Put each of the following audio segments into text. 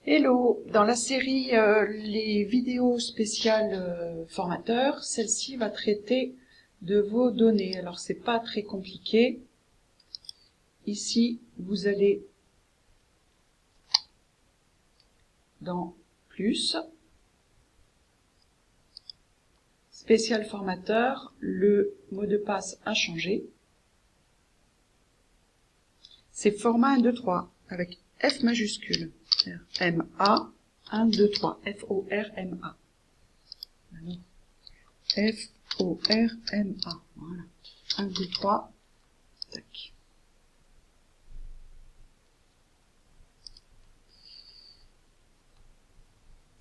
Hello, dans la série les vidéos spéciales formateurs, celle-ci va traiter de vos données. Alors c'est pas très compliqué. Ici, vous allez dans Plus, spécial formateur, le mot de passe a changé. C'est format 1, 2, 3 avec F majuscule. M-A, 1, 2, 3, F-O-R-M-A. F-O-R-M-A, voilà. 1, 2, 3, tac.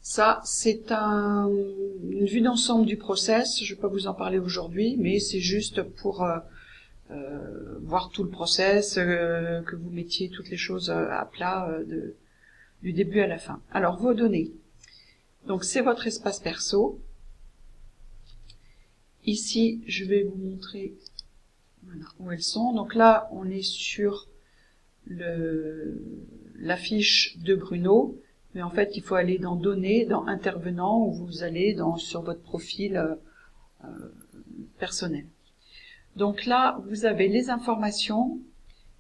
Ça, c'est une vue d'ensemble du process. Je ne vais pas vous en parler aujourd'hui, mais c'est juste pour voir tout le process, que vous mettiez toutes les choses à plat du début à la fin. Alors, vos données. Donc, c'est votre espace perso. Ici, je vais vous montrer voilà, où elles sont. Donc là, on est sur la fiche de Bruno. Mais en fait, il faut aller dans Données, dans Intervenants, où vous allez sur votre profil personnel. Donc là, vous avez les informations.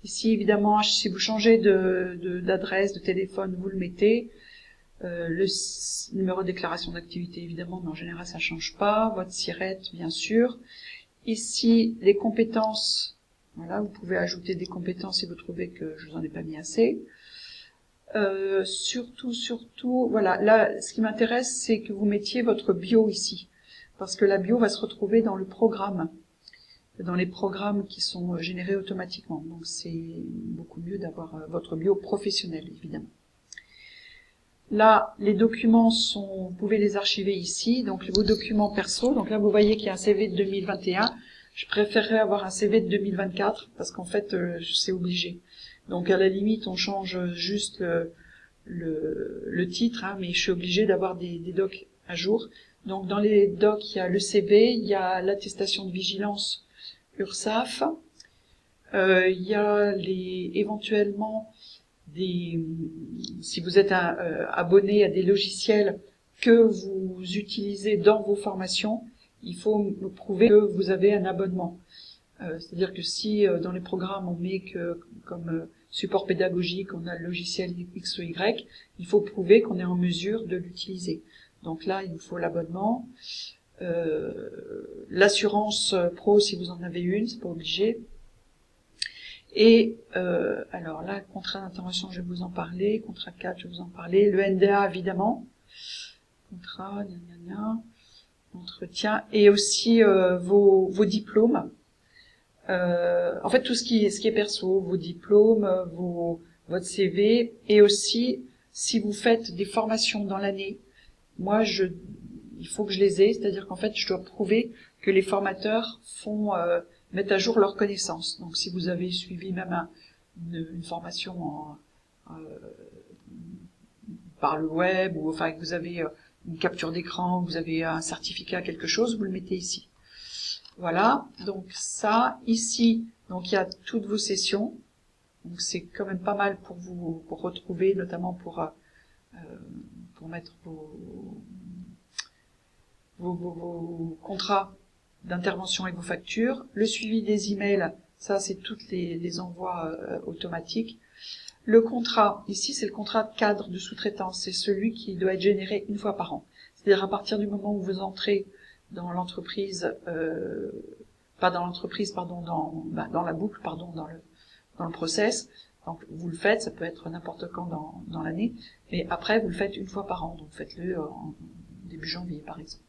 Ici, évidemment, si vous changez d'adresse, de téléphone, vous le mettez. Le numéro de déclaration d'activité, évidemment, mais en général, ça ne change pas. Votre SIRET, bien sûr. Ici, les compétences. Voilà, vous pouvez ajouter des compétences si vous trouvez que je vous en ai pas mis assez. Surtout, voilà, là, ce qui m'intéresse, c'est que vous mettiez votre bio ici. Parce que la bio va se retrouver dans le programme. Dans les programmes qui sont générés automatiquement. Donc c'est beaucoup mieux d'avoir votre bio professionnel, évidemment. Là, les documents vous pouvez les archiver ici. Donc vos documents perso. Donc là, vous voyez qu'il y a un CV de 2021. Je préférerais avoir un CV de 2024 parce qu'en fait, c'est obligé. Donc à la limite, on change juste le titre, hein, mais je suis obligée d'avoir des docs à jour. Donc dans les docs, il y a le CV, il y a l'attestation de vigilance URSSAF, il y a éventuellement si vous êtes abonné à des logiciels que vous utilisez dans vos formations, il faut nous prouver que vous avez un abonnement. C'est-à-dire que si dans les programmes on met que comme support pédagogique on a le logiciel X ou Y, il faut prouver qu'on est en mesure de l'utiliser. Donc là, il vous faut l'abonnement. L'assurance pro si vous en avez une, c'est pas obligé. Et alors là, contrat d'intervention, je vais vous en parler. Contrat 4, je vais vous en parler. Le NDA, évidemment. Contrat, entretien. Et aussi vos diplômes. En fait, tout ce qui est perso, vos diplômes, votre CV. Et aussi, si vous faites des formations dans l'année, moi, il faut que je les ai. C'est-à-dire qu'en fait, je dois prouver que les formateurs mettent à jour leurs connaissances. Donc, si vous avez suivi même une formation par le web, ou enfin que vous avez une capture d'écran, vous avez un certificat, quelque chose, vous le mettez ici. Voilà, donc ça, ici, donc il y a toutes vos sessions. Donc c'est quand même pas mal pour vous pour retrouver, notamment pour mettre vos contrats d'intervention et vos factures. Le suivi des emails, ça c'est toutes les envois automatiques. Le contrat, ici c'est le contrat de cadre de sous-traitance, c'est celui qui doit être généré une fois par an. C'est-à-dire à partir du moment où vous entrez dans l'entreprise, pas dans l'entreprise, pardon, dans la boucle, pardon, dans le process. Donc vous le faites, ça peut être n'importe quand dans l'année, mais après vous le faites une fois par an, donc faites-le en début janvier par exemple.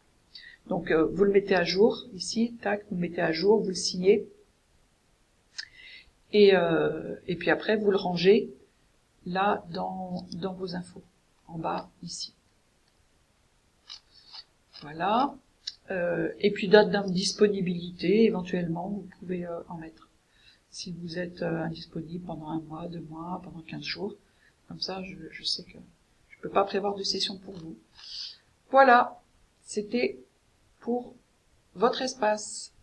Donc vous le mettez à jour ici, tac, vous le mettez à jour, vous le signez, et puis après vous le rangez là dans vos infos, en bas ici. Voilà. Et puis date d'indisponibilité, éventuellement vous pouvez en mettre. Si vous êtes indisponible pendant 1 mois, 2 mois, pendant 15 jours, comme ça je sais que je peux pas prévoir de session pour vous. Voilà, c'était pour votre espace.